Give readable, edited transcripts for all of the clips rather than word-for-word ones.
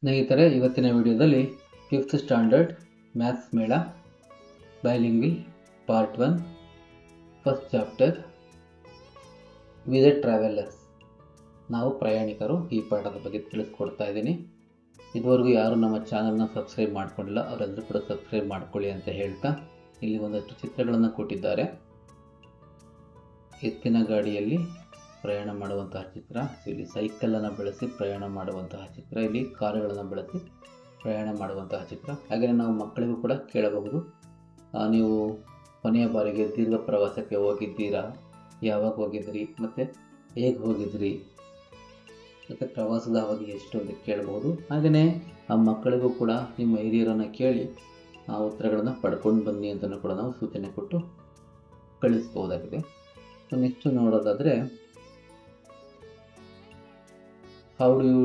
ಸ್ನೇಹಿತರೆ, ಇವತ್ತಿನ ವಿಡಿಯೋದಲ್ಲಿ 5th ಸ್ಟ್ಯಾಂಡರ್ಡ್ ಮ್ಯಾಥ್ಸ್ ಮೇಳ bilingual part 1 first chapter with travellers, ನಾವು ಪ್ರಯಾಣಿಕರು, ಈ ಪಾಠದ ಬಗ್ಗೆ ತಿಳಿಸ್ಕೊಡ್ತಾ ಇದ್ದೀನಿ. ಇದುವರೆಗೂ ಯಾರು ನಮ್ಮ ಚಾನಲ್ನ ಸಬ್ಸ್ಕ್ರೈಬ್ ಮಾಡ್ಕೊಂಡಿಲ್ಲ ಅವರೆಲ್ಲರೂ ಕೂಡ ಸಬ್ಸ್ಕ್ರೈಬ್ ಮಾಡ್ಕೊಳ್ಳಿ ಅಂತ ಹೇಳ್ತಾ, ಇಲ್ಲಿ ಒಂದಷ್ಟು ಚಿತ್ರಗಳನ್ನು ಕೊಟ್ಟಿದ್ದಾರೆ. ಎತ್ತಿನ ಗಾಡಿಯಲ್ಲಿ ಪ್ರಯಾಣ ಮಾಡುವಂತಹ ಚಿತ್ರ, ಇಲ್ಲಿ ಸೈಕಲನ್ನು ಬಳಸಿ ಪ್ರಯಾಣ ಮಾಡುವಂತಹ ಚಿತ್ರ, ಇಲ್ಲಿ ಕಾರುಗಳನ್ನು ಬಳಸಿ ಪ್ರಯಾಣ ಮಾಡುವಂತಹ ಚಿತ್ರ. ಹಾಗೆಯೇ ನಾವು ಮಕ್ಕಳಿಗೂ ಕೂಡ ಕೇಳಬಹುದು, ನೀವು ಕೊನೆಯ ಬಾರಿಗೆ ದೀರ್ಘ ಪ್ರವಾಸಕ್ಕೆ ಹೋಗಿದ್ದೀರಾ, ಯಾವಾಗ ಹೋಗಿದ್ರಿ, ಮತ್ತು ಹೇಗೆ ಹೋಗಿದ್ರಿ, ಮತ್ತು ಪ್ರವಾಸದ ಅವಧಿ ಎಷ್ಟು ಅಂತ ಕೇಳಬಹುದು. ಹಾಗೆಯೇ ಆ ಮಕ್ಕಳಿಗೂ ಕೂಡ ನಿಮ್ಮ ಹಿರಿಯರನ್ನು ಕೇಳಿ ಆ ಉತ್ತರಗಳನ್ನು ಪಡ್ಕೊಂಡು ಬನ್ನಿ ಅಂತಲೂ ಕೂಡ ನಾವು ಸೂಚನೆ ಕೊಟ್ಟು ಕಳಿಸ್ಬೋದಾಗಿದೆ. ನೆಕ್ಸ್ಟ್ ನೋಡೋದಾದರೆ, how do you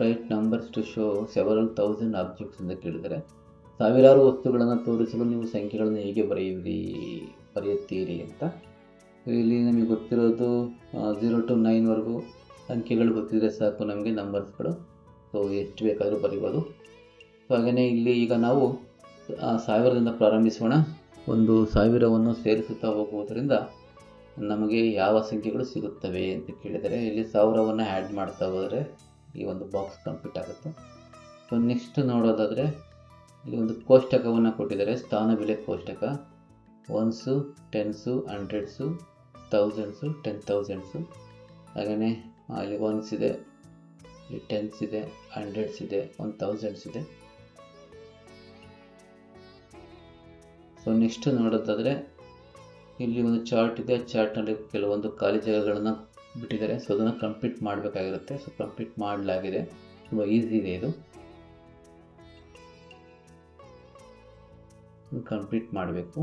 write numbers to show several thousand objects ಅಂತ ಕೇಳಿದರೆ, ಸಾವಿರಾರು ವಸ್ತುಗಳನ್ನು ತೋರಿಸಲು ನೀವು ಸಂಖ್ಯೆಗಳನ್ನು ಹೇಗೆ ಬರೆಯುತ್ತೀರಿ ಅಂತ. ಇಲ್ಲಿ ನಮಗೆ ಗೊತ್ತಿರೋದು 0 to 9ವರೆಗೂ ಸಂಖ್ಯೆಗಳು ಗೊತ್ತಿದ್ರೆ ಸಾಕು ನಮಗೆ ನಂಬರ್ಸ್ಗಳು. ಸೊ ಎಷ್ಟು ಬೇಕಾದರೂ ಬರೀಬೋದು. ಸೊ ಹಾಗೆಯೇ ಇಲ್ಲಿ ಈಗ ನಾವು 1000ದಿಂದ ಪ್ರಾರಂಭಿಸೋಣ. 1000ವನ್ನು ಸೇರಿಸುತ್ತಾ ಹೋಗುವುದರಿಂದ ನಮಗೆ ಯಾವ ಸಂಖ್ಯೆಗಳು ಸಿಗುತ್ತವೆ ಅಂತ ಕೇಳಿದರೆ, ಇಲ್ಲಿ 1000ವನ್ನು ಆ್ಯಡ್ ಮಾಡ್ತಾ ಹೋದರೆ ಈ ಒಂದು ಬಾಕ್ಸ್ ಕಂಪ್ಲೀಟ್ ಆಗುತ್ತೆ. ಸೊ ನೆಕ್ಸ್ಟ್ ನೋಡೋದಾದರೆ, ಇಲ್ಲಿ ಒಂದು ಕೋಷ್ಟಕವನ್ನು ಕೊಟ್ಟಿದ್ದಾರೆ, ಸ್ಥಾನ ಬೆಲೆ ಕೋಷ್ಟಕ. 1s, 10s, 100s, 1000s, 10,000s. ಹಾಗೆಯೇ ಅಲ್ಲಿ 1s ಇದೆ, ಇಲ್ಲಿ 10s ಇದೆ, 100s ಇದೆ, 1000s ಇದೆ. ಸೊ ನೆಕ್ಸ್ಟ್ ನೋಡೋದಾದರೆ, ಇಲ್ಲಿ ಒಂದು ಚಾರ್ಟ್ ಇದೆ, ಚಾರ್ಟ್ನಲ್ಲಿ ಕೆಲವೊಂದು ಖಾಲಿ ಜಾಗಗಳನ್ನು ಬಿಟ್ಟಿದ್ದಾರೆ. ಸೊ ಅದನ್ನು ಕಂಪ್ಲೀಟ್ ಮಾಡಬೇಕಾಗಿರುತ್ತೆ. ಸೊ ಕಂಪ್ಲೀಟ್ ಮಾಡಲಾಗಿದೆ, ತುಂಬ ಈಸಿ ಇದೆ, ಇದು ಕಂಪ್ಲೀಟ್ ಮಾಡಬೇಕು.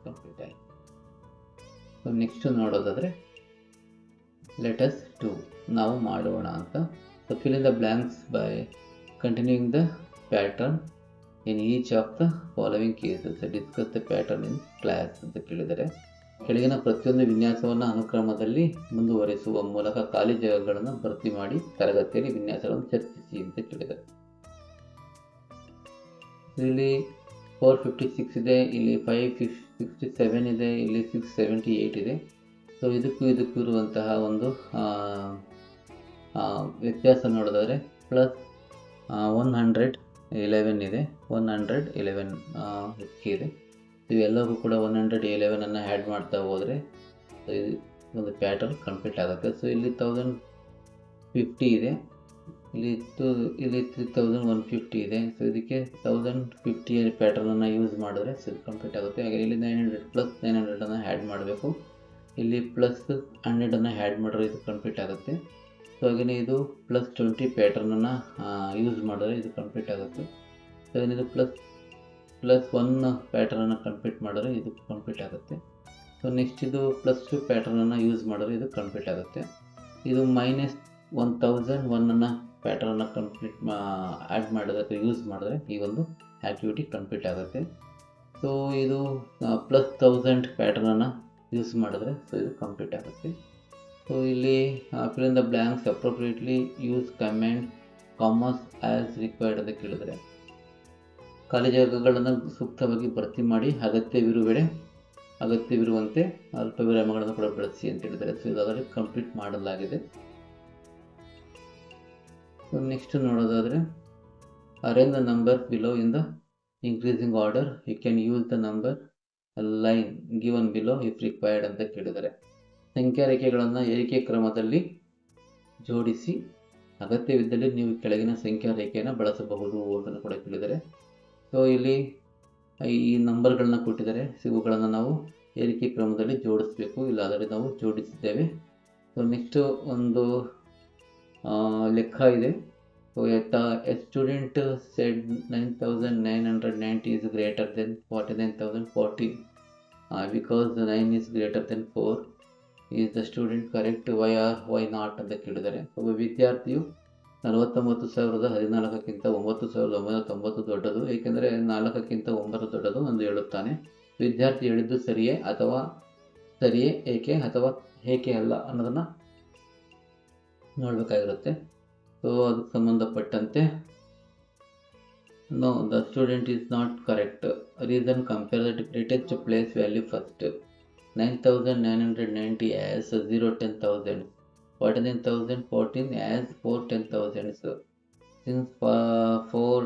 ಕಂಪ್ಲೀಟ್ ಆಯಿತು. ಸೊ ನೆಕ್ಸ್ಟ್ ನೋಡೋದಾದರೆ, ಲೆಟ್ ಅಸ್ ಡೂ, ನಾವು ಮಾಡೋಣ ಅಂತ. So fill in the blanks by continuing the pattern in each of the following cases, discuss the pattern in class ಅಂತ ಕೇಳಿದರೆ, ಕೆಳಗಿನ ಪ್ರತಿಯೊಂದು ವಿನ್ಯಾಸವನ್ನು ಅನುಕ್ರಮದಲ್ಲಿ ಮುಂದುವರಿಸುವ ಮೂಲಕ ಖಾಲಿ ಜಾಗಗಳನ್ನು ಭರ್ತಿ ಮಾಡಿ ತರಗತಿಯಲ್ಲಿ ವಿನ್ಯಾಸಗಳನ್ನು ಚರ್ಚಿಸಿ ಅಂತ ಕೇಳಿದ್ದಾರೆ. ಇಲ್ಲಿ 456 ಇದೆ, ಇಲ್ಲಿ 567 ಇದೆ, ಇಲ್ಲಿ 678 ಇದೆ. ಸೊ ಇದಕ್ಕೂ ಇರುವಂತಹ ಒಂದು ವ್ಯತ್ಯಾಸ ನೋಡೋದಾದರೆ, ಪ್ಲಸ್ 111 ಇದೆ, 111 ಹೆಚ್ಚಿಗೆ ಇದೆ. ಇವೆಲ್ಲವೂ ಕೂಡ 111 ಆ್ಯಡ್ ಮಾಡ್ತಾ ಹೋದರೆ ಒಂದು ಪ್ಯಾಟರ್ನ್ ಕಂಪ್ಲೀಟ್ ಆಗುತ್ತೆ. ಸೊ ಇಲ್ಲಿ 1050 ಇದೆ, ಇಲ್ಲಿ 3150 ಇದೆ. ಸೊ ಇದಕ್ಕೆ 1050 ಪ್ಯಾಟರ್ನನ್ನು ಯೂಸ್ ಮಾಡಿದ್ರೆ ಇದು ಕಂಪ್ಲೀಟ್ ಆಗುತ್ತೆ. ಹಾಗೆ ಇಲ್ಲಿ 900 ಪ್ಲಸ್ 900 ಆ್ಯಡ್ ಮಾಡಬೇಕು. ಇಲ್ಲಿ ಪ್ಲಸ್ 100 ಆ್ಯಡ್ ಮಾಡಿದ್ರೆ ಇದು ಕಂಪ್ಲೀಟ್ ಆಗುತ್ತೆ. ಸೊ ಹಾಗೆಯೇ ಇದು ಪ್ಲಸ್ 20 ಪ್ಯಾಟರ್ನನ್ನು ಯೂಸ್ ಮಾಡಿದ್ರೆ ಇದು ಕಂಪ್ಲೀಟ್ ಆಗುತ್ತೆ. ಸೊ ಇದು ಪ್ಲಸ್ 1 ಪ್ಯಾಟರ್ನನ್ನು ಕಂಪ್ಲೀಟ್ ಮಾಡಿದ್ರೆ ಇದು ಕಂಪ್ಲೀಟ್ ಆಗುತ್ತೆ. ಸೊ ನೆಕ್ಸ್ಟ್ ಇದು ಪ್ಲಸ್ 2 ಪ್ಯಾಟರ್ನನ್ನು ಯೂಸ್ ಮಾಡಿದ್ರೆ ಇದು ಕಂಪ್ಲೀಟ್ ಆಗುತ್ತೆ. ಇದು -1001 ಪ್ಯಾಟರ್ನನ್ನು ಕಂಪ್ಲೀಟ್ ಆ್ಯಡ್ ಮಾಡೋದಕ್ಕೆ ಯೂಸ್ ಮಾಡಿದ್ರೆ ಈ ಒಂದು ಆ್ಯಕ್ಟಿವಿಟಿ ಕಂಪ್ಲೀಟ್ ಆಗುತ್ತೆ. ಸೊ ಇದು ಪ್ಲಸ್ 1000 ಪ್ಯಾಟರ್ನನ್ನು ಯೂಸ್ ಮಾಡಿದ್ರೆ ಸೊ ಇದು ಕಂಪ್ಲೀಟ್ ಆಗುತ್ತೆ. ಸೊ ಇಲ್ಲಿ fill in the blanks appropriately use comment commerce as required ಅಂತ ಕೇಳಿದರೆ, ಖಾಲಿ ಜಾಗಗಳನ್ನು ಸೂಕ್ತವಾಗಿ ಭರ್ತಿ ಮಾಡಿ ಅಗತ್ಯವಿರುವಂತೆ ಅಲ್ಪ ವಿರಾಮಗಳನ್ನು ಕೂಡ ಬಳಸಿ ಅಂತ ಹೇಳಿದರೆ. ಸೊ ಇದಾದರೆ ಕಂಪ್ಲೀಟ್ ಮಾಡಲಾಗಿದೆ. ಸೊ ನೆಕ್ಸ್ಟ್ ನೋಡೋದಾದರೆ, arrange the number below in the increasing order, you can use the number line given below if required ಅಂತ ಕೇಳಿದರೆ, ಸಂಖ್ಯಾ ರೇಖೆಗಳನ್ನು ಏರಿಕೆ ಕ್ರಮದಲ್ಲಿ ಜೋಡಿಸಿ ಅಗತ್ಯವಿದ್ದಲ್ಲಿ ನೀವು ಕೆಳಗಿನ ಸಂಖ್ಯಾ ರೇಖೆಯನ್ನು ಬಳಸಬಹುದು ಅಂತಲೂ ಕೂಡ ಕೇಳಿದರೆ. ಸೊ ಇಲ್ಲಿ ಈ ನಂಬರ್ಗಳನ್ನ ಕೊಟ್ಟಿದ್ದಾರೆ, ಇವುಗಳನ್ನು ನಾವು ಏರಿಕೆ ಕ್ರಮದಲ್ಲಿ ಜೋಡಿಸಬೇಕು, ಇಲ್ಲಾದರೆ ನಾವು ಜೋಡಿಸಿದ್ದೇವೆ. ಸೊ ನೆಕ್ಸ್ಟ್ ಒಂದು ಲೆಕ್ಕ ಇದೆ. So A student shed 9990 is greater than 49,040 because 9 is greater than 4. Is the student correct? Why or why not ಅಂತ ಕೇಳಿದ್ದಾರೆ. ಒಬ್ಬ ವಿದ್ಯಾರ್ಥಿಯು 49,014ಕ್ಕಿಂತ 9,990 ದೊಡ್ಡದು, ಏಕೆಂದರೆ 4ಕ್ಕಿಂತ 9 ದೊಡ್ಡದು ಎಂದು ಹೇಳುತ್ತಾನೆ. ವಿದ್ಯಾರ್ಥಿ ಹೇಳಿದ್ದು ಸರಿಯೇ ಅಥವಾ ಸರಿಯೇ ಏಕೆ ಅಥವಾ ಏಕೆ ಅಲ್ಲ ಅನ್ನೋದನ್ನು ನೋಡಬೇಕಾಗಿರುತ್ತೆ. ಸೊ ಅದಕ್ಕೆ ಸಂಬಂಧಪಟ್ಟಂತೆ no, the student is not correct. Reason, compare the greatest place value first. 9,990 as 0 10,000. 49,014 as 4 10,000s. Since 4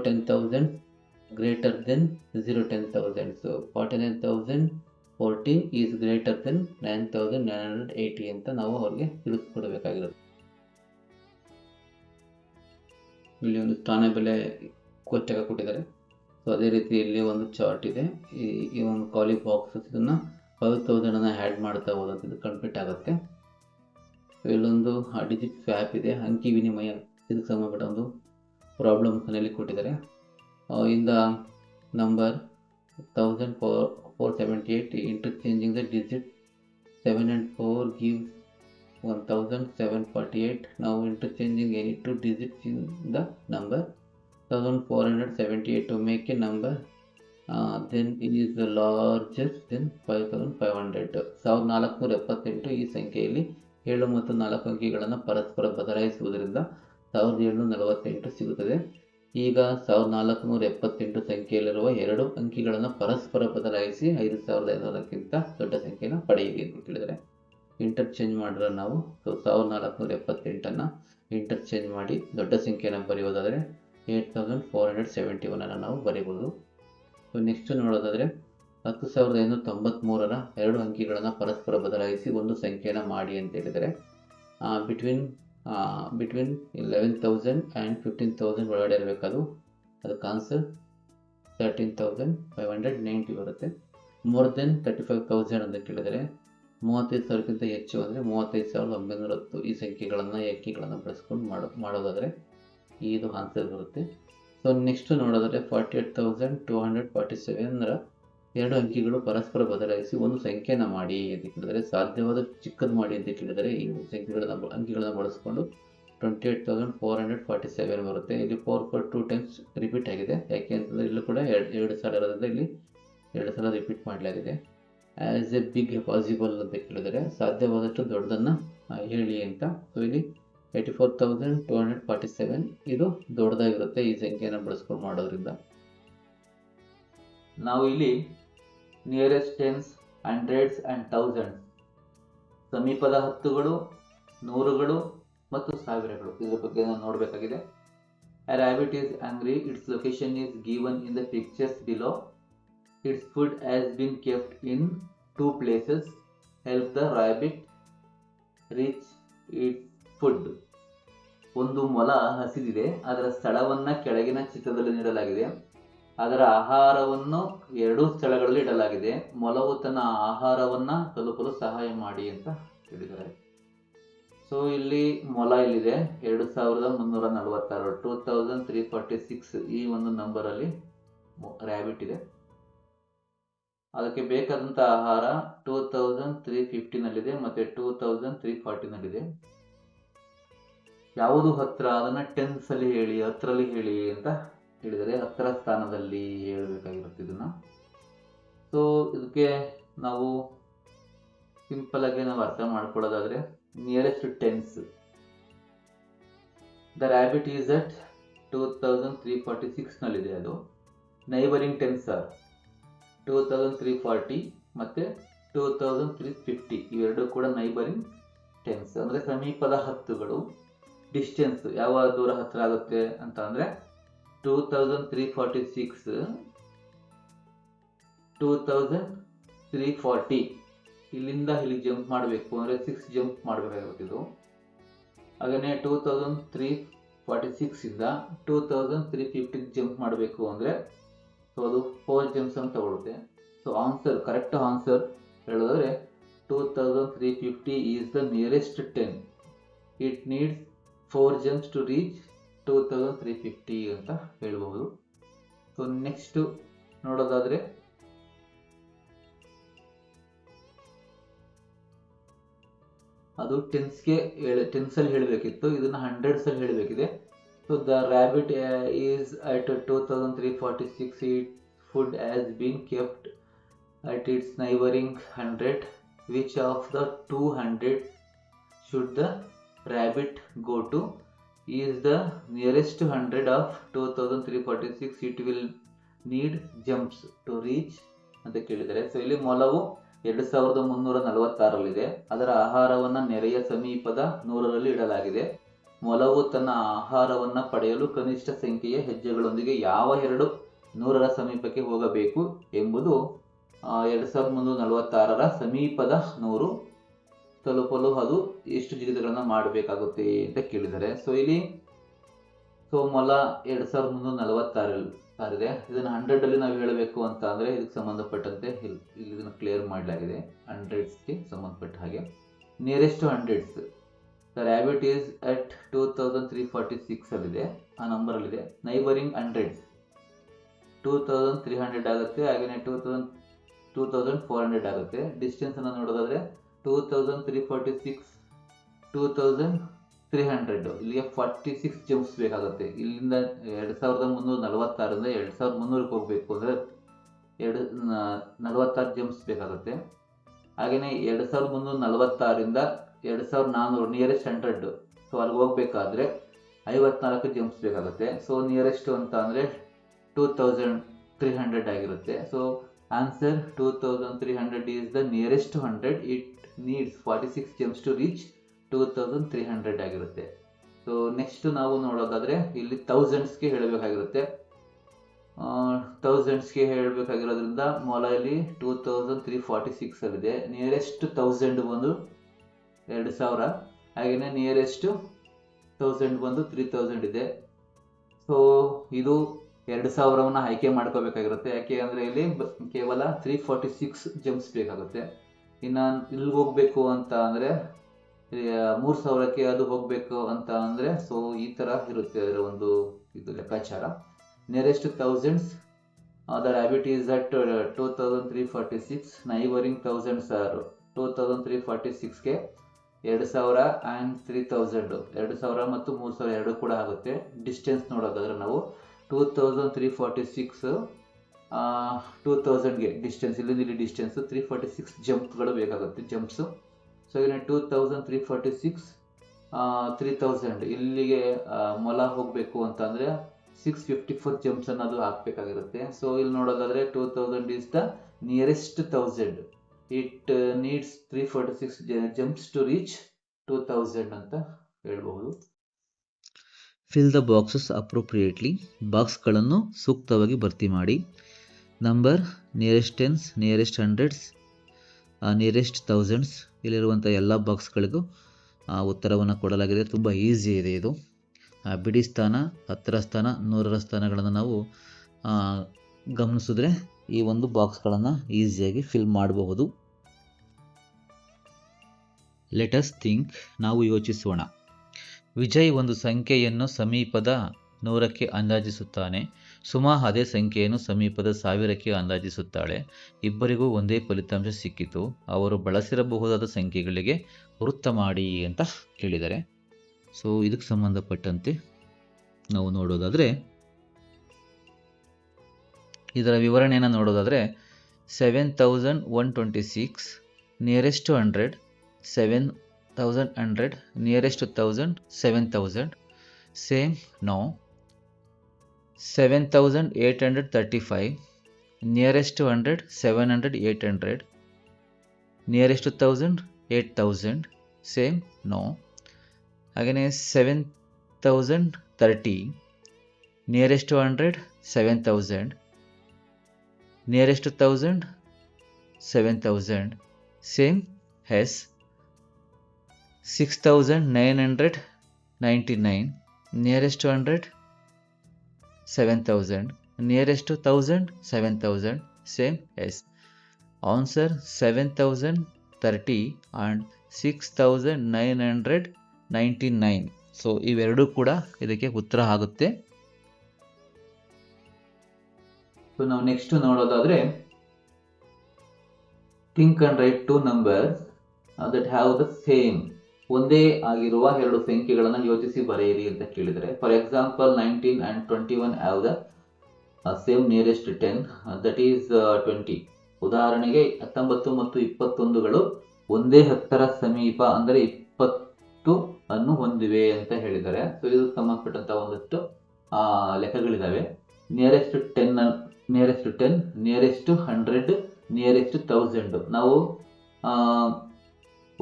10,000 greater than 0 10,000. So 49,014 is greater than 9,980 ಅಂತ ನಾವು ಅವ್ರಿಗೆ ತಿಳಿಸ್ಕೊಡ್ಬೇಕಾಗಿರುತ್ತೆ. ಇಲ್ಲಿ ಒಂದು ಸ್ಥಾನ ಬೆಲೆ ಕೋಷ್ಟಕ ಕೊಟ್ಟಿದ್ದಾರೆ. ಸೊ ಅದೇ ರೀತಿ ಇಲ್ಲಿ ಒಂದು ಚಾರ್ಟ್ ಇದೆ. ಈ ಒಂದು ಖಾಲಿ ಬಾಕ್ಸಸ್ ಇದನ್ನು 5,000 ಆ್ಯಡ್ ಮಾಡ್ತಾ ಹೋದಂತೆ ಇದು ಕಂಪ್ಲೀಟ್ ಆಗುತ್ತೆ. ಇಲ್ಲೊಂದು ಡಿಜಿಟ್ ಸ್ವ್ಯಾಪ್ ಇದೆ, ಅಂಕಿ ವಿನಿಮಯ, ಇದಕ್ಕೆ ಸಂಬಂಧಪಟ್ಟ ಒಂದು ಪ್ರಾಬ್ಲಮ್ಸ್ನಲ್ಲಿ ಕೊಟ್ಟಿದ್ದಾರೆ. In the number 1,478 interchanging the digit 7 and 4 gives 1,748. Now interchanging any two digits in the number 1,478 to make a number then it is the largest than 5,500. 1,478 ಈ ಸಂಖ್ಯೆಯಲ್ಲಿ 7 ಮತ್ತು 4 ಅಂಕಿಗಳನ್ನು ಪರಸ್ಪರ ಬದಲಾಯಿಸುವುದರಿಂದ 1,748 ಸಿಗುತ್ತದೆ. ಈಗ 1,478 ಸಂಖ್ಯೆಯಲ್ಲಿರುವ 2 ಅಂಕಿಗಳನ್ನು ಪರಸ್ಪರ ಬದಲಾಯಿಸಿ 5,500ಕ್ಕಿಂತ ದೊಡ್ಡ ಸಂಖ್ಯೆಯನ್ನು ಪಡೆಯಿರಿ ಅಂತ ಕೇಳಿದರೆ ಇಂಟರ್ಚೇಂಜ್ ಮಾಡಿದ್ರೆ ನಾವು 1,478 ಇಂಟರ್ಚೇಂಜ್ ಮಾಡಿ ದೊಡ್ಡ ಸಂಖ್ಯೆಯನ್ನು ಬರೆಯೋದಾದರೆ 8,471 ನಾವು ಬರೀಬೋದು. ಸೊ ನೆಕ್ಸ್ಟ್ ನೋಡೋದಾದರೆ 10,593 2 ಅಂಕಿಗಳನ್ನು ಪರಸ್ಪರ ಬದಲಾಯಿಸಿ ಒಂದು ಸಂಖ್ಯೆಯನ್ನು ಮಾಡಿ ಅಂತ ಹೇಳಿದರೆ ಬಿಟ್ವೀನ್ 11,000 ಆ್ಯಂಡ್ 15,000 ಒಳಗಡೆ ಇರಬೇಕದು. ಅದಕ್ಕೆ ಆನ್ಸರ್ 13,590 ಬರುತ್ತೆ. ಮೋರ್ ದೆನ್ 35,000 ಅಂತ ಕೇಳಿದರೆ 35,000ಕ್ಕಿಂತ ಹೆಚ್ಚು ಅಂದರೆ 35,910 ಈ ಸಂಖ್ಯೆಗಳನ್ನು ಅಂಕಿಗಳನ್ನು ಬಳಸ್ಕೊಂಡು ಮಾಡೋದಾದರೆ ಇದು ಆನ್ಸರ್ ಬರುತ್ತೆ. ಸೊ ನೆಕ್ಸ್ಟ್ ನೋಡೋದಾದರೆ 48,247 2 ಅಂಕಿಗಳು ಪರಸ್ಪರ ಬದಲಾಯಿಸಿ ಒಂದು ಸಂಖ್ಯೆಯನ್ನು ಮಾಡಿ ಅಂತ ಕೇಳಿದರೆ ಸಾಧ್ಯವಾದ ಚಿಕ್ಕದು ಮಾಡಿ ಅಂತ ಕೇಳಿದರೆ ಈ ಅಂಕಿಗಳನ್ನು ಬಳಸ್ಕೊಂಡು 28,447 ಬರುತ್ತೆ. ಇಲ್ಲಿ 4 2 ಟೈಮ್ಸ್ ರಿಪೀಟ್ ಆಗಿದೆ. ಯಾಕೆ ಅಂತಂದರೆ ಇಲ್ಲೂ ಕೂಡ 2 ಸಲ ಇರೋದ್ರಿಂದ ಇಲ್ಲಿ 2 ಸಲ ರಿಪೀಟ್ ಮಾಡಲಾಗಿದೆ. ಆ್ಯಸ್ ಎ ಬಿಗ್ ಪಾಸಿಬಲ್ ಅಂತ ಕೇಳಿದರೆ ಸಾಧ್ಯವಾದಷ್ಟು ದೊಡ್ಡದನ್ನು ಹೇಳಿ ಅಂತ. ಸೊ ಇಲ್ಲಿ 84,247 ಇದು ದೊಡ್ಡದಾಗಿರುತ್ತೆ ಈ ಸಂಖ್ಯೆಯನ್ನು ಬಳಸ್ಕೊಂಡು ಮಾಡೋದ್ರಿಂದ. ನಾವು ಇಲ್ಲಿ nearest tense, hundreds and thousands, ಸಮೀಪದ ಹತ್ತುಗಳು, ನೂರುಗಳು ಮತ್ತು ಸಾವಿರಗಳು ಇದರ ಬಗ್ಗೆ ನಾವು ನೋಡಬೇಕಾಗಿದೆ. A rabbit is hungry. Its location is given in the pictures below. Its food has been kept in 2 places. Help the rabbit reach its food. ಒಂದು ಮೊಲ ಹಸಿದಿದೆ. ಅದರ ಸ್ಥಳವನ್ನು ಕೆಳಗಿನ ಚಿತ್ರದಲ್ಲಿ ನೀಡಲಾಗಿದೆ. ಅದರ ಆಹಾರವನ್ನು 2 ಸ್ಥಳಗಳಲ್ಲಿ ಇಡಲಾಗಿದೆ. ಮೊಲವು ತನ್ನ ಆಹಾರವನ್ನು ತಲುಪಲು ಸಹಾಯ ಮಾಡಿ ಅಂತ ಹೇಳಿದ್ದಾರೆ. ಸೊ ಇಲ್ಲಿ ಮೊಲ ಇಲ್ಲಿದೆ 2,346 2,346 ಈ ಒಂದು ನಂಬರಲ್ಲಿ ರ್ಯಾಬಿಟ್ ಇದೆ. ಅದಕ್ಕೆ ಬೇಕಾದಂಥ ಆಹಾರ 2,350ನಲ್ಲಿದೆ ಮತ್ತು 2,340ನಲ್ಲಿದೆ. ಯಾವುದು ಹತ್ರ ಅದನ್ನು ಟೆನ್ಸಲ್ಲಿ ಹೇಳಿ, ಹತ್ತರಲ್ಲಿ ಹೇಳಿ ಅಂತ ಹೇಳಿದರೆ 10ರ ಸ್ಥಾನದಲ್ಲಿ ಹೇಳಬೇಕಾಗಿರುತ್ತೆ ಇದನ್ನು. ಸೊ ಇದಕ್ಕೆ ನಾವು ಸಿಂಪಲ್ ಆಗಿ ನಾವು ಅರ್ಥ ಮಾಡ್ಕೊಳ್ಳೋದಾದರೆ nearest tens, the rabbit is at 2,346ನಲ್ಲಿದೆ. ಅದು ನೈಬರಿಂಗ್ ಟೆನ್ಸ್ ಆರ್ 2,340 ಮತ್ತು 2,350 ಇವೆರಡೂ ಕೂಡ ನೈಬರಿಂಗ್ ಟೆನ್ಸ್ ಅಂದರೆ ಸಮೀಪದ ಹತ್ತುಗಳು. ಡಿಸ್ಟೆನ್ಸ್ ಯಾವ ದೂರ ಹತ್ತಿರ ಆಗುತ್ತೆ ಅಂತ ಅಂದರೆ 2,346 2,340 ಇಲ್ಲಿಂದ ಇಲ್ಲಿಗೆ ಜಂಪ್ ಮಾಡಬೇಕು ಅಂದರೆ 6 ಜಂಪ್ ಮಾಡಬೇಕಾಗುತ್ತೆ ಇದು. ಹಾಗೆಯೇ 2,346 ಇಂದ 2,350 ಜಂಪ್ ಮಾಡಬೇಕು ಅಂದರೆ ಸೊ ಅದು 4 ಜಂಪ್ಸ್ ಅಂತ ತಗೊಳುತ್ತೆ. ಸೊ ಆನ್ಸರ್, ಕರೆಕ್ಟ್ ಆನ್ಸರ್ ಹೇಳೋದಾದರೆ 2,350 is the nearest 10. It needs 4 jumps to reach 2,350 ಅಂತ ಹೇಳ್ಬೋದು. ಸೊ ನೆಕ್ಸ್ಟ್ ನೋಡೋದಾದರೆ ಅದು ಟೆನ್ಸಲ್ಲಿ ಹೇಳಬೇಕಿತ್ತು, ಇದನ್ನು ಹಂಡ್ರೆಡ್ಸಲ್ಲಿ ಹೇಳಬೇಕಿದೆ. So the rabbit is at 2346. It food has been kept at its neighboring 100. Which of the 200 should the rabbit go to? Is the nearest 100 of 2346. It will need jumps to reach ಅಂತ ಕೇಳಿದ್ದಾರೆ. So ಇಲ್ಲಿ ಮೊಲವು 2346ರಲ್ಲಿದೆ. ಅದರ ಆಹಾರವನ್ನು ನೆರೆಯ ಸಮೀಪದ 100ರಲ್ಲಿ ಇಡಲಾಗಿದೆ. ಮೊಲವು ತನ್ನ ಆಹಾರವನ್ನು ಪಡೆಯಲು ಕನಿಷ್ಠ ಸಂಖ್ಯೆಯ ಹೆಜ್ಜೆಗಳೊಂದಿಗೆ ಯಾವ 100ರ ಸಮೀಪಕ್ಕೆ ಹೋಗಬೇಕು ಎಂಬುದು 2346ರ ಸಮೀಪದ 100 ತಲುಪಲು ಅದು ಎಷ್ಟು ಜಿಗಿತಗಳನ್ನು ಮಾಡಬೇಕಾಗುತ್ತೆ ಅಂತ ಕೇಳಿದ್ದಾರೆ. ಸೊ ಇಲ್ಲಿ ಮೊಲ 2346 ಇದೆ. ಇದನ್ನು 100ಅಲ್ಲಿ ನಾವು ಹೇಳಬೇಕು ಅಂತ ಅಂದರೆ ಇದಕ್ಕೆ ಸಂಬಂಧಪಟ್ಟಂತೆ ಇಲ್ಲಿ ಇದನ್ನು ಕ್ಲಿಯರ್ ಮಾಡಲಾಗಿದೆ. 100ಗೆ ಸಂಬಂಧಪಟ್ಟ ಹಾಗೆ nearest 100s the rabbit is at 2346 ಅಲ್ಲಿದೆ, ಆ ನಂಬರಲ್ಲಿದೆ. ನೈಬರಿಂಗ್ 100s 2300 ಆಗುತ್ತೆ, ಹಾಗೆಯೇ 2400 ಆಗುತ್ತೆ. ಡಿಸ್ಟೆನ್ಸ್ ಅನ್ನು ನೋಡೋದಾದ್ರೆ 2346 2300 ಇಲ್ಲಿಗೆ 46 ಜಂಪ್ಸ್ ಬೇಕಾಗುತ್ತೆ. ಇಲ್ಲಿಂದ 2346ರಿಂದ 2300ಕ್ಕೆ ಹೋಗಬೇಕು ಅಂದರೆ 46 ಜಂಪ್ಸ್ ಬೇಕಾಗುತ್ತೆ. ಹಾಗೆಯೇ 2346ರಿಂದ 2400 ನಿಯರೆಸ್ಟ್ 100, ಸೊ ಅಲ್ಲಿಗೆ ಹೋಗ್ಬೇಕಾದ್ರೆ 54 ಜಂಪ್ಸ್ ಬೇಕಾಗುತ್ತೆ. ಸೊ ನಿಯರೆಸ್ಟ್ ಅಂತ ಅಂದರೆ 2300 ಆಗಿರುತ್ತೆ. So answer 2300 is the nearest 100. It needs 46 jumps to reach 2300 ಆಗಿರುತ್ತೆ. ಸೊ ನೆಕ್ಸ್ಟ್ ನಾವು ನೋಡೋದಾದ್ರೆ ಇಲ್ಲಿ ಥೌಸಂಡ್ಸ್ಗೆ ಹೇಳಬೇಕಾಗಿರುತ್ತೆ. ಥೌಸಂಡ್ಸ್ಗೆ ಹೇಳಬೇಕಾಗಿರೋದ್ರಿಂದ ಮೊಲ ಇಲ್ಲಿ 2346 ಅಲ್ಲಿದೆ. ನಿಯರೆಸ್ಟ್ 1000 ಬಂದು 2000, ಹಾಗೆಯೇ ನಿಯರೆಸ್ಟ್ 1000 ಬಂದು 3000 ಇದೆ. ಸೊ ಇದು 2000ವನ್ನು ಆಯ್ಕೆ ಮಾಡ್ಕೋಬೇಕಾಗಿರುತ್ತೆ. ಯಾಕೆ ಅಂದರೆ ಇಲ್ಲಿ ಕೇವಲ 346 ಜಂಪ್ಸ್ ಬೇಕಾಗುತ್ತೆ. ಇನ್ನು ಇಲ್ಲಿಗೆ ಹೋಗಬೇಕು ಅಂತ ಅಂದರೆ 3000ಕ್ಕೆ ಅದು ಹೋಗಬೇಕು ಅಂತ ಅಂದರೆ ಸೊ ಈ ಥರ ಇರುತ್ತೆ ಅದರ ಒಂದು ಇದು ಲೆಕ್ಕಾಚಾರ. Nearest thousands the rabbit is at 2346. Neighbouring thousands are 2346ಗೆ 2000 ಆ್ಯಂಡ್ 3000, 2000 ಮತ್ತು 3000 ಎರಡು ಕೂಡ ಆಗುತ್ತೆ. ಡಿಸ್ಟೆನ್ಸ್ ನೋಡೋದಾದ್ರೆ ನಾವು 2346 2000ಗೆ ಡಿಸ್ಟೆನ್ಸ್, ಇಲ್ಲಿ ಡಿಸ್ಟೆನ್ಸ್ 346 ಜಂಪ್ಗಳು ಬೇಕಾಗುತ್ತೆ, ಜಂಪ್ಸು. ಸೊ ಇನ್ನು 2346 3000 ಇಲ್ಲಿಗೆ ಮೊಲ ಹೋಗಬೇಕು ಅಂತಂದರೆ 654 ಜಂಪ್ಸ್ ಅನ್ನೋದು ಹಾಕಬೇಕಾಗಿರುತ್ತೆ. ಸೊ ಇಲ್ಲಿ ನೋಡೋದಾದರೆ 2000 is the nearest 1000. It needs 346 jumps to reach 2000 ಅಂತ ಹೇಳ್ಬಹುದು. Fill the boxes appropriately. ಬಾಕ್ಸ್ಗಳನ್ನು ಸೂಕ್ತವಾಗಿ ಭರ್ತಿ ಮಾಡಿ. Number, nearest tens, nearest hundreds, nearest thousands, ಇಲ್ಲಿರುವಂಥ ಎಲ್ಲ ಬಾಕ್ಸ್ಗಳಿಗೂ ಉತ್ತರವನ್ನು ಕೊಡಲಾಗಿದೆ. ತುಂಬ ಈಸಿ ಇದೆ ಇದು. ಬಿಡಿ ಸ್ಥಾನ, 10ರ ಸ್ಥಾನ, 100ರ ಸ್ಥಾನಗಳನ್ನು ನಾವು ಗಮನಿಸಿದ್ರೆ ಈ ಒಂದು ಬಾಕ್ಸ್ಗಳನ್ನು ಈಸಿಯಾಗಿ ಫಿಲ್ ಮಾಡಬಹುದು. ಲೆಟ್ ಅಸ್ ಥಿಂಕ್, ನಾವು ಯೋಚಿಸೋಣ. ವಿಜಯ್ ಒಂದು ಸಂಖ್ಯೆಯನ್ನು ಸಮೀಪದ 100ಕ್ಕೆ ಅಂದಾಜಿಸುತ್ತಾನೆ. ಸುಮಾ ಅದೇ ಸಂಖ್ಯೆಯನ್ನು ಸಮೀಪದ 1000ಕ್ಕೆ ಅಂದಾಜಿಸುತ್ತಾಳೆ. ಇಬ್ಬರಿಗೂ ಒಂದೇ ಫಲಿತಾಂಶ ಸಿಕ್ಕಿತು. ಅವರು ಬಳಸಿರಬಹುದಾದ ಸಂಖ್ಯೆಗಳಿಗೆ ವೃತ್ತ ಮಾಡಿ ಅಂತ ಕೇಳಿದ್ದಾರೆ. ಸೊ ಇದಕ್ಕೆ ಸಂಬಂಧಪಟ್ಟಂತೆ ನಾವು ನೋಡೋದಾದರೆ ಇದರ ವಿವರಣೆಯನ್ನು ನೋಡೋದಾದರೆ 7126 nearest 100, 7100 nearest 1000, 7000 same no. 7835 nearest 100, 700, 800 nearest 1000, 8000 same no. ಹಾಗೆಯೇ 7030 nearest 100, 7000 nearest 1000, 7000 same yes. 6999 nearest 100, 7000 nearest 1000, 7000 same yes. Answer 7030 and 6999. So ಇವೆರಡೂ ಕೂಡ ಇದಕ್ಕೆ ಉತ್ತರ ಆಗುತ್ತೆ. ಸೊ ನಾವು ನೆಕ್ಸ್ಟ್ ನೋಡೋದಾದ್ರೆ think and write 2 numbers that have the same ಒಂದೇ ಆಗಿರುವ ಎರಡು ಸಂಖ್ಯೆಗಳನ್ನು ಯೋಚಿಸಿ ಬರೆಯಿರಿ ಅಂತ ಕೇಳಿದರೆ, for example 19 and 21 have the same nearest 10, that is 20. ಉದಾಹರಣೆಗೆ 19 ಮತ್ತು 21ಗಳು ಒಂದೇ 10ರ ಸಮೀಪ ಅಂದರೆ 20 ಅನ್ನು ಹೊಂದಿವೆ ಅಂತ ಹೇಳಿದ್ದಾರೆ. ಸೊ ಇದು ಸಂಬಂಧಪಟ್ಟಂತ ಒಂದಷ್ಟು ಲೆಕ್ಕಗಳಿದಾವೆ. Nearest 10, nearest 100, nearest 1000. ನಾವು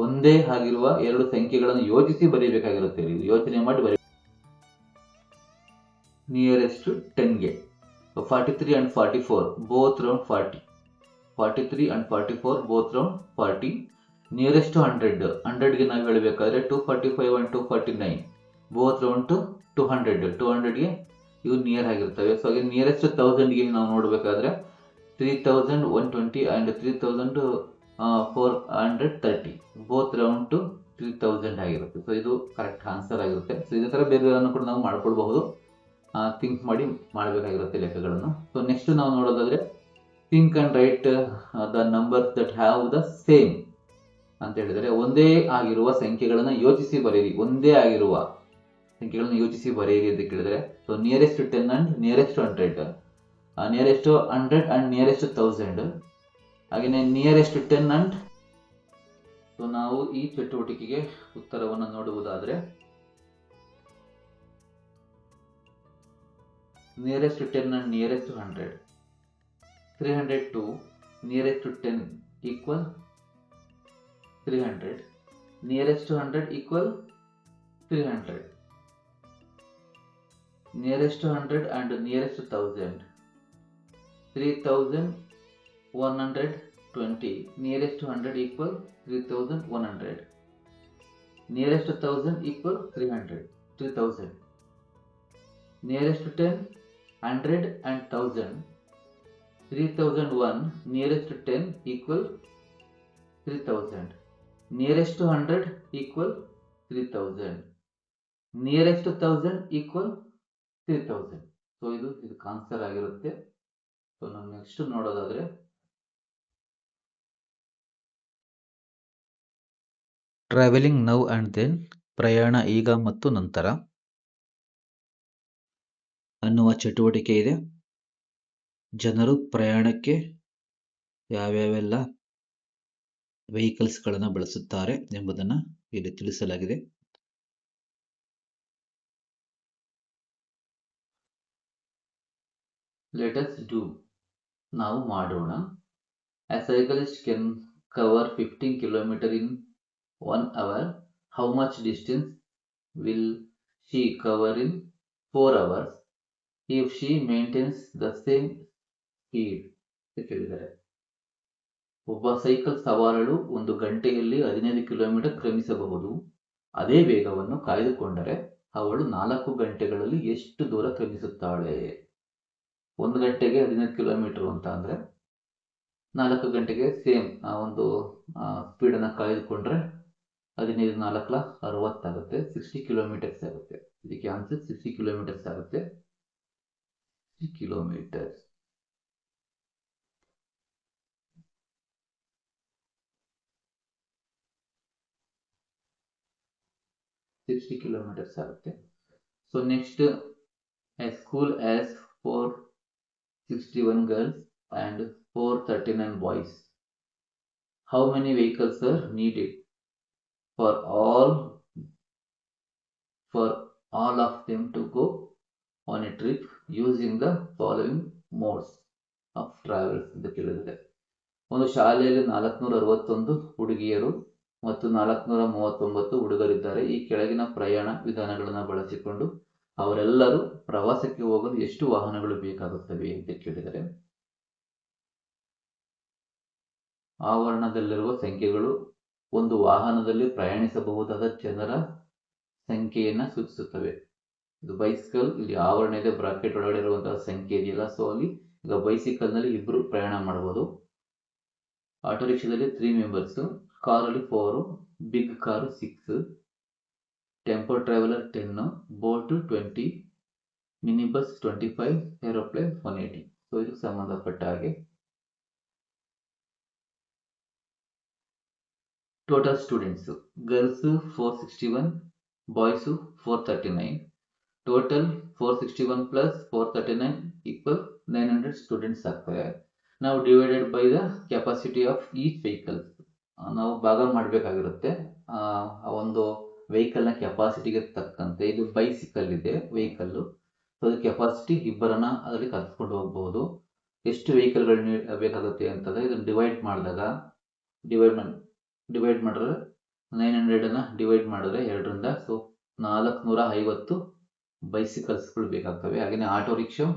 ಒಂದೇ ಆಗಿರುವ ಎರಡು ಸಂಖ್ಯೆಗಳನ್ನು ಯೋಚಿಸಿ ಬರೀಬೇಕಾಗಿರುತ್ತೆ. ಯೋಚನೆ ಮಾಡಿ ಬರೀ. ನಿಯರೆಸ್ಟ್ 10ಗೆ 43 and 44 both round 40. 43 and 44 both round 40. Nearest 100ಗೆ ನಾವು ಹೇಳಬೇಕಾದ್ರೆ 245 and 249 both round to 200. 200ಗೆ ಇವು ನಿಯರ್ ಆಗಿರ್ತವೆ. ಸೊ ಹಾಗೆ ನಿಯರೆಸ್ಟ್ 1000ಗೆ ನಾವು ನೋಡಬೇಕಾದ್ರೆ 3120 and 3430 ಬೋತ್ ರೌಂಡ್ ಟು 3000 ಆಗಿರುತ್ತೆ. ಸೊ ಇದು ಕರೆಕ್ಟ್ ಆನ್ಸರ್ ಆಗಿರುತ್ತೆ. ಸೊ ಇದೇ ಥರ ಬೇರೆ ಕೂಡ ನಾವು ಮಾಡ್ಕೊಳ್ಬಹುದು. ಥಿಂಕ್ ಮಾಡಿ ಮಾಡಬೇಕಾಗಿರುತ್ತೆ ಲೆಕ್ಕಗಳನ್ನು. ಸೊ ನೆಕ್ಸ್ಟ್ ನಾವು ನೋಡೋದಾದ್ರೆ think and right the numbers that have the same ಅಂತ ಹೇಳಿದರೆ, ಒಂದೇ ಆಗಿರುವ ಸಂಖ್ಯೆಗಳನ್ನು ಯೋಚಿಸಿ ಬರೆಯಿರಿ. ಒಂದೇ ಆಗಿರುವ ಸಂಖ್ಯೆಗಳನ್ನು ಯೋಚಿಸಿ ಬರೆಯಿರಿ ಅಂತ ಕೇಳಿದರೆ, so nearest 10 and nearest 100, nearest 100 and nearest 1000, ಹಾಗೆಯೇ ನಿಯರೆಸ್ಟ್ 10 and. ಸೊ ನಾವು ಈ ಚಟುವಟಿಕೆಗೆ ಉತ್ತರವನ್ನು ನೋಡುವುದಾದ್ರೆ, nearest 10 and nearest 100, 302 nearest 10 equal 300, nearest 100 equal 300, nearest 100 and nearest 1000, 3120, nearest 100 equal 3100, nearest 1000 equal 3000, nearest 10, 100 and 1000, 3001, nearest 10 equal 3000, nearest 100 equal 3000, nearest 1000 equal 3000. So ಇದು answer ಆಗಿರುತ್ತೆ. So ನಾವು next ನೋಡೋದಾದ್ರೆ, ಟ್ರಾವೆಲಿಂಗ್ ನೌ ಅಂಡ್ ದೆನ್, ಪ್ರಯಾಣ ಈಗ ಮತ್ತು ನಂತರ ಅನ್ನುವ ಚಟುವಟಿಕೆ ಇದೆ. ಜನರು ಪ್ರಯಾಣಕ್ಕೆ ಯಾವ್ಯಾವೆಲ್ಲ ವೆಹಿಕಲ್ಸ್ಗಳನ್ನು ಬಳಸುತ್ತಾರೆ ಎಂಬುದನ್ನು ಇಲ್ಲಿ ತಿಳಿಸಲಾಗಿದೆ. ಲೆಟ್ ಅಸ್ ಡೂ, ನಾವು ಮಾಡೋಣ. A cyclist can cover 15 km in 1 hour. How much distance will she cover in 4 hours if she maintains the same speed? ಹೇಳಿದ್ದಾರೆ. ಒಬ್ಬ ಸೈಕಲ್ ಸವಾರಳು 1 ಗಂಟೆಯಲ್ಲಿ 15 ಕಿಲೋಮೀಟರ್ ಕ್ರಮಿಸಬಹುದು. ಅದೇ ವೇಗವನ್ನು ಕಾಯ್ದುಕೊಂಡರೆ ಅವಳು 4 ಗಂಟೆಗಳಲ್ಲಿ ಎಷ್ಟು ದೂರ ಕ್ರಮಿಸುತ್ತಾಳೆ? 1 ಗಂಟೆಗೆ 15 ಕಿಲೋಮೀಟರ್ ಅಂತ ಅಂದ್ರೆ 4 ಗಂಟೆಗೆ ಸೇಮ್ ಒಂದು ಸ್ಪೀಡನ್ನು ಕಾಯ್ದುಕೊಂಡ್ರೆ 15 4 60 ಆಗುತ್ತೆ, 60 ಕಿಲೋಮೀಟರ್ಸ್ ಆಗುತ್ತೆ. ಇದಕ್ಕೆ ಆನ್ಸರ್ 60 ಕಿಲೋಮೀಟರ್ಸ್ ಆಗುತ್ತೆ. 60 ಕಿಲೋಮೀಟರ್ಸ್. ಆಗುತ್ತೆ. So next, a school has 461 girls and 439 boys. How many vehicles are needed for all of them to go on a trip using the following modes of travel ಅಂತ ಕೇಳಿದರೆ, ಒಂದು ಶಾಲೆಯಲ್ಲಿ 461 ಹುಡುಗಿಯರು ಮತ್ತು 439 ಹುಡುಗರಿದ್ದಾರೆ. ಈ ಕೆಳಗಿನ ಪ್ರಯಾಣ ವಿಧಾನಗಳನ್ನು ಬಳಸಿಕೊಂಡು ಅವರೆಲ್ಲರೂ ಪ್ರವಾಸಕ್ಕೆ ಹೋಗಲು ಎಷ್ಟು ವಾಹನಗಳು ಬೇಕಾಗುತ್ತವೆ ಅಂತ ಕೇಳಿದರೆ, ಆವರಣದಲ್ಲಿರುವ ಸಂಖ್ಯೆಗಳು ಒಂದು ವಾಹನದಲ್ಲಿ ಪ್ರಯಾಣಿಸಬಹುದಾದ ಜನರ ಸಂಖ್ಯೆಯನ್ನ ಸೂಚಿಸುತ್ತವೆ. ಇದು ಬೈಸಿಕಲ್, ಇಲ್ಲಿ ಆವರಣ ಇದೆ, ಬ್ರಾಕೆಟ್ ಒಳಗಡೆ ಇರುವಂತಹ ಸಂಖ್ಯೆ ಇದೆಯಲ್ಲ. ಸೊ ಅಲ್ಲಿ ಈಗ ಬೈಸಿಕಲ್ ನಲ್ಲಿ 2 ಪ್ರಯಾಣ ಮಾಡಬಹುದು. ಆಟೋ ರಿಕ್ಷಾದಲ್ಲಿ 3 ಮೆಂಬರ್ಸ್, ಕಾರಲ್ಲಿ 4, big car 6, tempo traveller 10, boat 20, mini bus 25, aeroplane 180. So ಇದಕ್ಕೆ ಸಂಬಂಧಪಟ್ಟ ಹಾಗೆ total students girls 461, boys 439. Total 461 plus 439 equal 900 students ಆಗ್ತವೆ. ನಾವು divided by the capacity of each vehicle ನಾವು ಭಾಗ ಮಾಡಬೇಕಾಗಿರುತ್ತೆ. ಆ ಒಂದು ವೆಹಿಕಲ್ನ ಕೆಪಾಸಿಟಿಗೆ ತಕ್ಕಂತೆ. ಇದು ಬೈಸಿಕಲ್ ಇದೆ ವೆಹಿಕಲ್ಲು, ಸೊ ಅದು ಕೆಪಾಸಿಟಿ ಇಬ್ಬರನ್ನ ಅದರಲ್ಲಿ ಕರ್ಸ್ಕೊಂಡು ಹೋಗ್ಬೋದು. ಎಷ್ಟು ವೆಹಿಕಲ್ಗಳು ಬೇಕಾಗುತ್ತೆ ಅಂತಂದರೆ ಇದನ್ನು ಡಿವೈಡ್ ಮಾಡಿದ್ರೆ 900 ಡಿವೈಡ್ ಮಾಡಿದ್ರೆ 2ರಿಂದ, ಸೊ 450 ಬೈಸಿಕಲ್ಸ್ಗಳು ಬೇಕಾಗ್ತವೆ. ಹಾಗೆಯೇ ಆಟೋ ರಿಕ್ಷಾ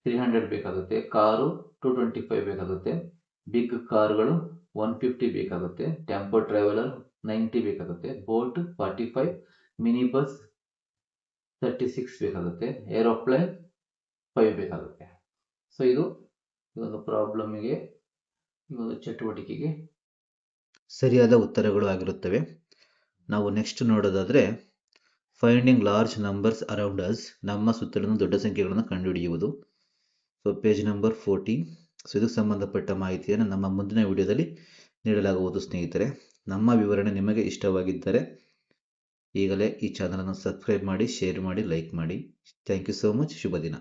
300 ಬೇಕಾಗುತ್ತೆ, ಕಾರು 225 ಬೇಕಾಗುತ್ತೆ, ಬಿಗ್ ಕಾರುಗಳು 150 ಬೇಕಾಗುತ್ತೆ, ಟೆಂಪೋ ಟ್ರಾವೆಲರ್ 90 ಬೇಕಾಗುತ್ತೆ, ಬೋಟ್ 45, ಮಿನಿ ಬಸ್ 36 ಬೇಕಾಗುತ್ತೆ, ಏರೋಪ್ಲೇನ್ 5 ಬೇಕಾಗುತ್ತೆ. ಸೊ ಇದು ಒಂದು ಪ್ರಾಬ್ಲಮಿಗೆ, ಈ ಒಂದು ಚಟುವಟಿಕೆಗೆ ಸರಿಯಾದ ಉತ್ತರಗಳು ಆಗಿರುತ್ತವೆ. ನಾವು ನೆಕ್ಸ್ಟ್ ನೋಡೋದಾದರೆ finding large numbers around us, ನಮ್ಮ ಸುತ್ತಲಿನ ದೊಡ್ಡ ಸಂಖ್ಯೆಗಳನ್ನು ಕಂಡುಹಿಡಿಯುವುದು. So page number 40. ಸೊ ಇದಕ್ಕೆ ಸಂಬಂಧಪಟ್ಟ ಮಾಹಿತಿಯನ್ನು ನಮ್ಮ ಮುಂದಿನ ವಿಡಿಯೋದಲ್ಲಿ ನೀಡಲಾಗುವುದು ಸ್ನೇಹಿತರೆ. ನಮ್ಮ ವಿವರಣೆ ನಿಮಗೆ ಇಷ್ಟವಾಗಿದ್ದರೆ ಈಗಲೇ ಈ ಚಾನಲನ್ನು ಸಬ್ಸ್ಕ್ರೈಬ್ ಮಾಡಿ, ಶೇರ್ ಮಾಡಿ, ಲೈಕ್ ಮಾಡಿ. Thank you so much. ಶುಭ ದಿನ.